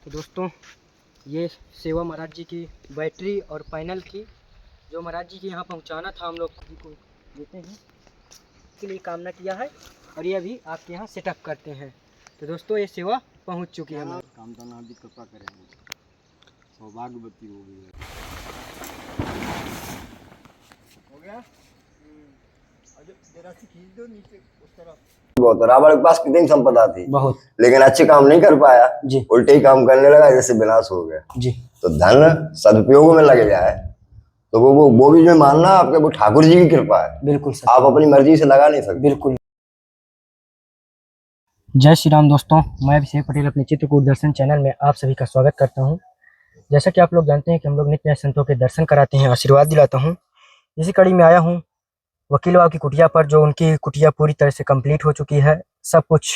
तो दोस्तों ये सेवा महाराज जी की बैटरी और पैनल की जो महाराज जी के यहाँ पहुँचाना था हम लोग को देते हैं के लिए कामना किया है और ये अभी आपके यहाँ सेटअप करते हैं। तो दोस्तों ये सेवा पहुँच चुकी है। कामतानाथ जी कृपा करेंगे, सौभाग्यवती हो गई है। हो गया जरा सी खींच दो नीचे उस तरफ। बहुत रावण के पास कितनी संपदा थी बहुत, लेकिन अच्छे काम नहीं कर पाया जी, उल्टे ही काम करने लगा जैसे विनाश हो गया जी। तो धन सदुपयोग में लगे जाए तो वो भी जो मानना आपके वो ठाकुर जी की कृपा है। बिल्कुल आप अपनी मर्जी से लगा नहीं सकते। बिल्कुल। जय श्री राम दोस्तों, मैं अभिषेक पटेल अपने चित्रकूट दर्शन चैनल में आप सभी का स्वागत करता हूं। जैसा कि आप लोग जानते हैं कि हम लोग नित्य नए संतों के दर्शन कराते हैं, आशीर्वाद दिलाता हूं। इसी कड़ी में आया हूं वकील बाबू की कुटिया पर, जो उनकी कुटिया पूरी तरह से कंप्लीट हो चुकी है। सब कुछ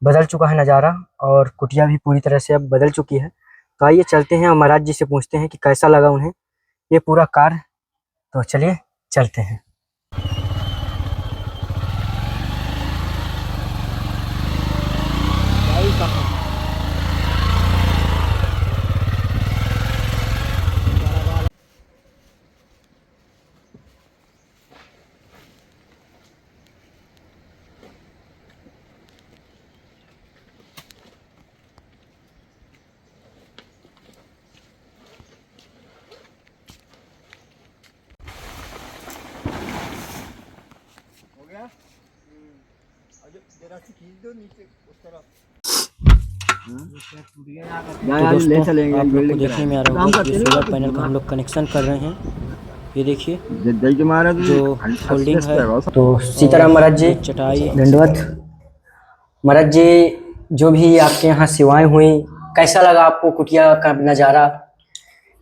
बदल चुका है नज़ारा और कुटिया भी पूरी तरह से अब बदल चुकी है। तो आइए चलते हैं और महाराज जी से पूछते हैं कि कैसा लगा उन्हें ये पूरा कार्य। तो चलिए चलते हैं। जरा सी खींच दो नीचे उस तरफ। तो ले चलेंगे। आप लोग को देखने में आ रहा होगा कि सोलर पैनल का हम लोग कनेक्शन कर रहे हैं। ये देखिए जो फोल्डिंग है। तो सीताराम महाराज जी, चटाई, दंडवत महाराज जी। जो भी आपके यहाँ सेवाएं हुई, कैसा लगा आपको कुटिया का नज़ारा?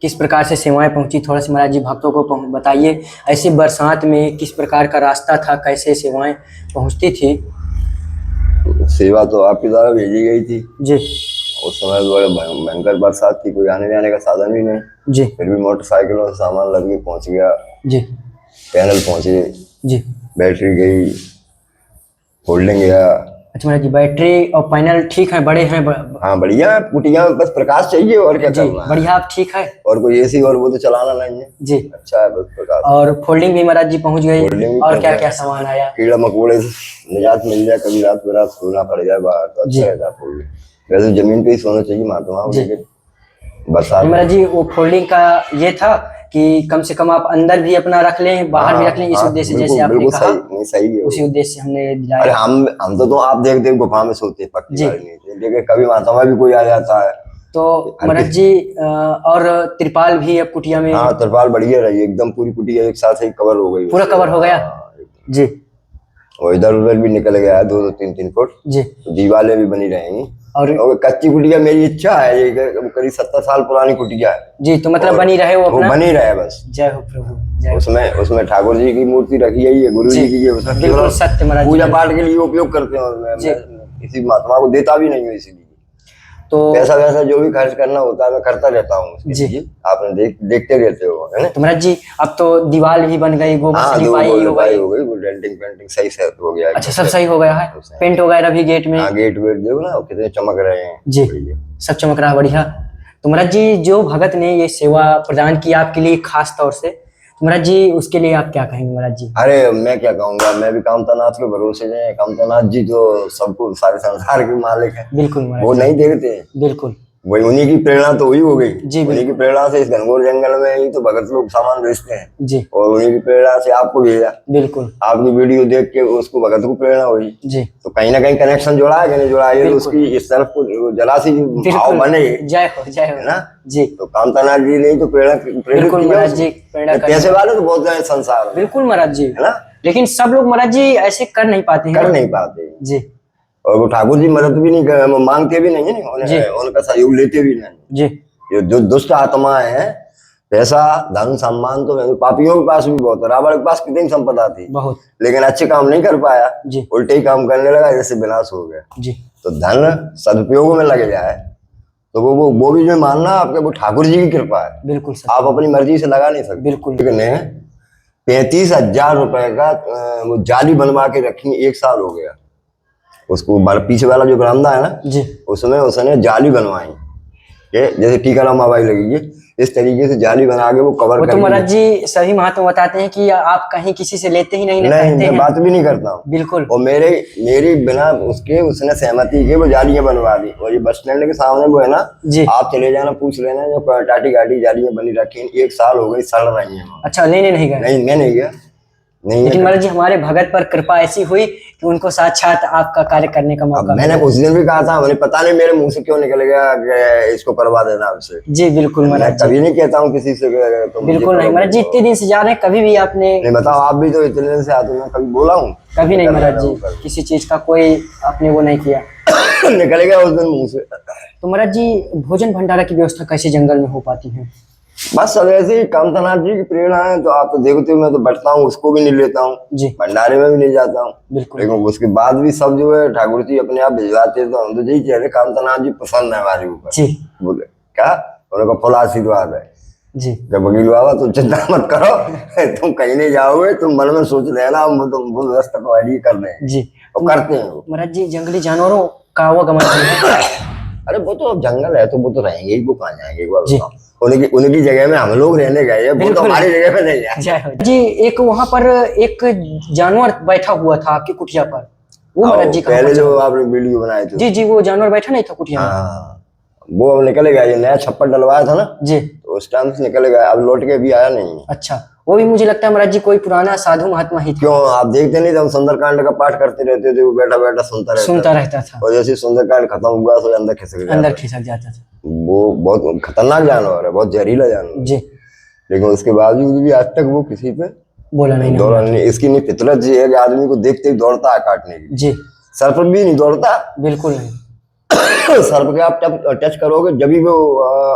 किस प्रकार से सेवाएं पहुंची, थोड़ा सा महाराज जी भक्तों को बताइए। ऐसी बरसात में किस प्रकार का रास्ता था, कैसे सेवाएं पहुंचती थी? सेवा तो आपके द्वारा भेजी गई थी जी। उस समय बड़े भयंकर बरसात थी, कोई आने जाने का साधन भी नहीं जी। फिर भी मोटरसाइकिलों से सामान लग के पहुंच गया जी। पैनल पहुंचे जी। बैटरी गई, होल्डिंग गया। अच्छा महाराज जी, बैटरी और पैनल ठीक है, बड़े हैं? हाँ बढ़िया, कुटिया में बस प्रकाश चाहिए और क्या करना है। बढ़िया, आप ठीक है? और कोई एसी और वो तो चलाना नहीं है जी। अच्छा है, बस प्रकाश। और फोल्डिंग भी महाराज जी पहुंच गई? और क्या क्या सामान आया? कीड़ा मकोड़े से निजात मिल जाए, कभी रात बरात सोना पड़ जाए बाहर तो अच्छा रहता है। वैसे जमीन पे ही सोना चाहिए महात्मा, लेकिन बरसात महाराज जी वो फोल्डिंग का ये था कि कम से कम आप अंदर भी अपना रख लें, बाहर भी रख लें, इस उद्देश्य से जैसे आपने कहा। नहीं सही है, उसी उद्देश्य से हमने दिलाया। अरे हम तो आप देखते गुफा में सोते पक्की वाली नहीं थी, लेकिन कभी महात्मा भी कोई आ जाता है तो महाराज जी और त्रिपाल भी अब कुटिया में? हाँ त्रिपाल बढ़िया रही, एकदम पूरी कुटिया एक साथ ही कवर हो गई, पूरा कवर हो गया जी। और इधर उधर भी निकल गया 2-3 फुट जी। तो दीवारें भी बनी रहेंगी। और कच्ची कुटिया मेरी इच्छा है, ये करीब 70 साल पुरानी कुटिया है जी। तो मतलब बनी रहे वो अपना? बनी रहे बस। जय हो प्रभु, जय। उसमें ठाकुर जी की मूर्ति रखी है, गुरु जी की, बिल्कुल सत्य महाराज। पूजा पाठ के लिए उपयोग करते हैं, मैं किसी महात्मा को देता भी नहीं हूँ, इसीलिए तो पैसा वैसा जो भी खर्च करना होता है मैं करता रहता हूँ जी। आपने देखते रहते हो है ना। तो महाराज जी अब तो दीवार भी बन गई, गोबर से लिपाई हो गई, डेंटिंग पेंटिंग सही से हो गया। अच्छा, सब सही हो गया है? पेंट वगैरह भी गेट में? हाँ गेट वेट देखो ना कितने चमक रहे हैं जी, सब चमक रहा है, बढ़िया। तो महाराज जी जो भगत ने ये सेवा प्रदान की आपके लिए खास तौर से, तो महाराज जी उसके लिए आप क्या कहेंगे महाराज जी? अरे मैं क्या कहूंगा, मैं भी कामतानाथ के भरोसे जाए। कामतानाथ जी जो सबको सारे संसार के मालिक है, बिल्कुल वो नहीं देखते। बिल्कुल वही उन्हीं की प्रेरणा तो हुई हो गई जी। उन्हीं की प्रेरणा से इस घनघोर जंगल में ही तो भगत लोग सामान बेचते हैं जी, और उन्हीं की प्रेरणा से आपको भेजा। बिल्कुल आपकी वीडियो देख के उसको भगत को प्रेरणा हुई जी। तो कहीं ना कहीं कनेक्शन जोड़ा है कि नहीं जोड़ा, ये तो उसकी इस तरफ को जरा सी भाव बने। जय हो, जय हो ना जी। तो कामतानाथ जी ने तो बिल्कुल महाराज जी, प्रेरणा पैसे वाले तो बहुत ज्यादा संसार में, बिल्कुल महाराज जी, है ना। लेकिन सब लोग महाराज जी ऐसे कर नहीं पाते जी। और वो ठाकुर जी मदद भी नहीं मांगते भी नहीं है, उनका सहयोग लेते भी नहीं जी। जो दुष्ट आत्मा है, पैसा धन सम्मान तो पापियों के पास भी बहुत है। रावण के पास कितनी संपदा थी बहुत, लेकिन अच्छे काम नहीं कर पाया जी। उल्टे ही काम करने लगा जैसे विनाश हो गया जी। तो धन सदुपयोग में लगे जाए तो वो भी जो मानना आपके वो ठाकुर जी की कृपा है। बिल्कुल आप अपनी मर्जी से लगा नहीं सकते। बिल्कुल। 35,000 रुपए का वो जाली बनवा के रखी, 1 साल हो गया उसको। पीछे वाला जो बरामदा है ना जी, उसमें उसने जाली बनवाई कि जैसे टीका लम्बा बाई लगेगी इस तरीके से जाली बना के वो कवर वो तो करके महाराज जी सभी महात्मा बताते हैं कि आप कहीं किसी से लेते ही नहीं ना, नहीं कहते मैं हैं। बात भी नहीं करता हूँ। बिल्कुल। और मेरी बिना उसके उसने सहमति के वो जालियां बनवा दी। और ये बस स्टैंड के सामने वो है ना जी। आप चले जाना पूछ लेना जो टाटी गाटी जालियां बनी रखी 1 साल हो गई सड़ रही हैं। अच्छा लेने नहीं गए? नहीं मैं नहीं गया नहीं। लेकिन महाराज जी हमारे भगत पर कृपा ऐसी हुई कि उनको साक्षात आपका कार्य करने का मौका मैंने मिला। उस दिन भी कहा था, मुझे पता नहीं मेरे मुंह से क्यों निकल गया कि इसको करवा देना हमसे। जी बिल्कुल मैं महाराज कभी नहीं कहता हूँ किसी से तो बिल्कुल नहीं महाराज जी, इतने दिन से जा रहे हैं, कभी भी आपने नहीं बताओ आप भी तो इतने दिन से आते हो, मैं कभी बोला हूँ? कभी नहीं महाराज जी, किसी चीज का कोई आपने वो नहीं किया। निकल गया उस दिन मुंह से। तो महाराज जी भोजन भंडारा की व्यवस्था कैसे जंगल में हो पाती है? बस सब ऐसे ही कामतनाथ जी की प्रेरणा है। तो आप तो देखते हो मैं तो बैठता हूँ उसको भी नहीं लेता हूँ जी भंडारे में भी नहीं जाता हूँ। बिल्कुल। लेकिन उसके बाद भी सब जो है ठाकुर जी अपने आप भिजवाते हैं। तो हम तो यही कह रहे कामतनाथ जी प्रसन्न है हमारे ऊपर। जी बोले क्या उनका फुल आशीर्वाद है। जी जब वकील बाबा तुम चिंता मत करो तुम कहीं नहीं जाओगे, तुम मन में सोच लेना हम तुम वो व्यवस्था को कर दें। जी और करते हैं वो। महाराज जी जंगली जानवरों का आवागमन है? अरे वो तो अब जंगल है तो वो तो रहेंगे ही, वो कहाँ जाएंगे एक बार जी। बताओ। उनकी जगह में हम लोग रहने गए हैं, वो तो बिल्कुल। हमारी जगह में नहीं है। जय हो जी। एक वहां पर एक जानवर बैठा हुआ था आपकी कुटिया पर, वो महाराज जी कहाँ पहले पर जो चला? आपने वीडियो बनाए थे जी जी वो जानवर बैठा नहीं था कुटिया में? हाँ वो अब निकल गया। ये नया छप्पर डलवाया था ना जी तो उस टाइम से निकल गया, अब लौट के भी आया नहीं। अच्छा वो भी मुझे लगता है महाराज जी कोई पुराना साधु महात्मा ही था। क्यों आप देखते नहीं थे हम सुंदरकांड का पाठ करते रहते थे, वो बैठा बैठा सुनता रहता था और जैसे सुंदरकांड खत्म हुआ तो अंदर खिसक गया। अंदर खिसक जाता था। वो बहुत खतरनाक जानवर है, बहुत जहरीला जानवर। जी लेकिन उसके बावजूद भी आज तक वो किसी पे बोला नहीं ना दौड़ा हमने। नहीं। इसकी नहीं फितरत जी है कि आदमी को देखते ही दौड़ता है काटने की। जी सर पर भी नहीं दौड़ता। बिल्कुल नहीं। सर पे आप टच करोगे जब भी वो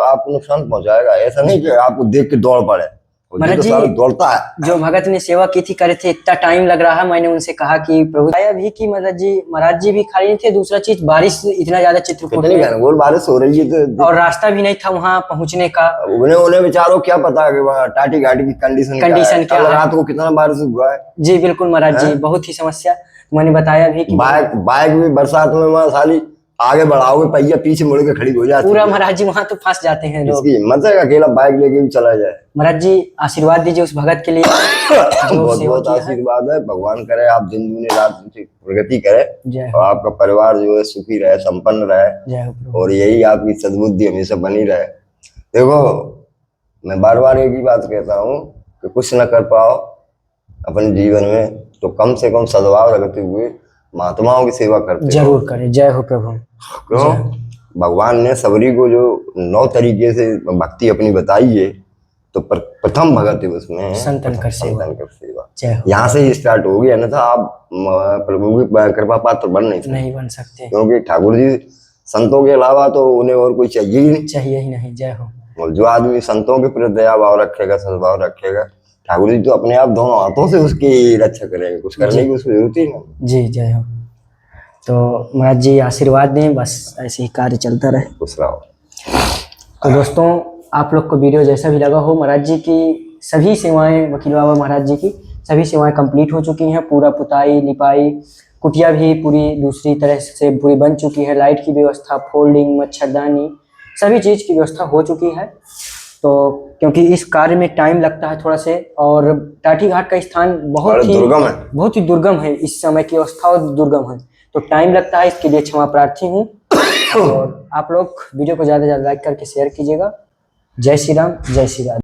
आपको नुकसान पहुंचाएगा। ऐसा नहीं कि आपको देख के दौड़ पड़े, वो महाराज तो जी सारा दौड़ता है। जो भगत ने सेवा की थी करे थे, इतना टाइम लग रहा है। मैंने उनसे कहा कि प्रभु आया भी कि महाराज जी भी खाली नहीं थे। दूसरा चीज बारिश इतना ज्यादा चित्रकूट कितनी में घनघोर बारिश हो रही है तो और रास्ता भी नहीं था वहां पहुंचने का। उन्हें बेचारों क्या पता कि वहाँ टाटी घाटी की कंडीशन क्या है। क्या कल है? रात को कितना बारिश हुआ है। जी बिल्कुल महाराज जी बहुत ही समस्या। मैंने बताया भी कि बाइक भी बरसात में वहाँ साली आगे बढ़ाओगे पहिया पीछे मुड़ के खड़ी हो जाती पूरा है। महाराज जी वहां तो फंस जाते हैं लोग। इसकी हिम्मत है कि अकेला बाइक लेके भी चला जाए। महाराज जी आशीर्वाद दीजिए उस भगत के लिए जो बहुत सेवा बहुत किया है। आशीर्वाद है। भगवान करे आप दिन दूनी रात दूनी प्रगति करे जय और आपका परिवार जो है सुखी रहे, संपन्न रहे जय हो प्रभु। और यही आपकी सद्बुद्धि हमेशा बनी रहे। देखो मैं बार बार एक ही बात कहता हूँ कि कुछ न कर पाओ अपने जीवन में तो कम से कम सद्भाव रखते हुए महात्माओं की सेवा करते जरूर करें। जय हो प्रभु। क्यों भगवान ने सबरी को जो 9 तरीके से भक्ति अपनी बताई है तो प्रथम भगत है उसमें संतन कर सेवा। जय हो। यहाँ से ही स्टार्ट होगी, अन्यथा आप प्रभु की कृपा पात्र बन नहीं सकते। नहीं बन सकते क्योंकि ठाकुर जी संतों के अलावा तो उन्हें और कोई चाहिए ही नहीं। चाहिए ही नहीं। जय हो। और जो आदमी संतों के प्रति दया भाव रखेगा, सद्भाव रखेगा, ठाकुर जी तो अपने आप दोनों हाथों से उसकी रक्षा करेंगे, कुछ करने की उसको जरूरत ही नहीं। जी जय हो। तो महाराज जी आशीर्वाद दें, बस ऐसे ही कार्य चलता रहे। खुश रहो। तो दोस्तों आप लोग को वीडियो जैसा भी लगा हो, महाराज जी की सभी सेवाएं, वकील बाबा महाराज जी की सभी सेवाएं कंप्लीट हो चुकी हैं। पूरा पुताई लिपाई, कुटिया भी पूरी दूसरी तरह से पूरी बन चुकी है। लाइट की व्यवस्था, फोल्डिंग, मच्छरदानी, सभी चीज़ की व्यवस्था हो चुकी है। तो क्योंकि इस कार्य में टाइम लगता है थोड़ा से, और टाटी घाट का स्थान बहुत ही दुर्गम है। इस समय की अवस्था दुर्गम है तो टाइम लगता है, इसके लिए क्षमा प्रार्थी हूँ। और आप लोग वीडियो को ज़्यादा से ज़्यादा लाइक करके शेयर कीजिएगा। जय श्री राम, जय श्री राम।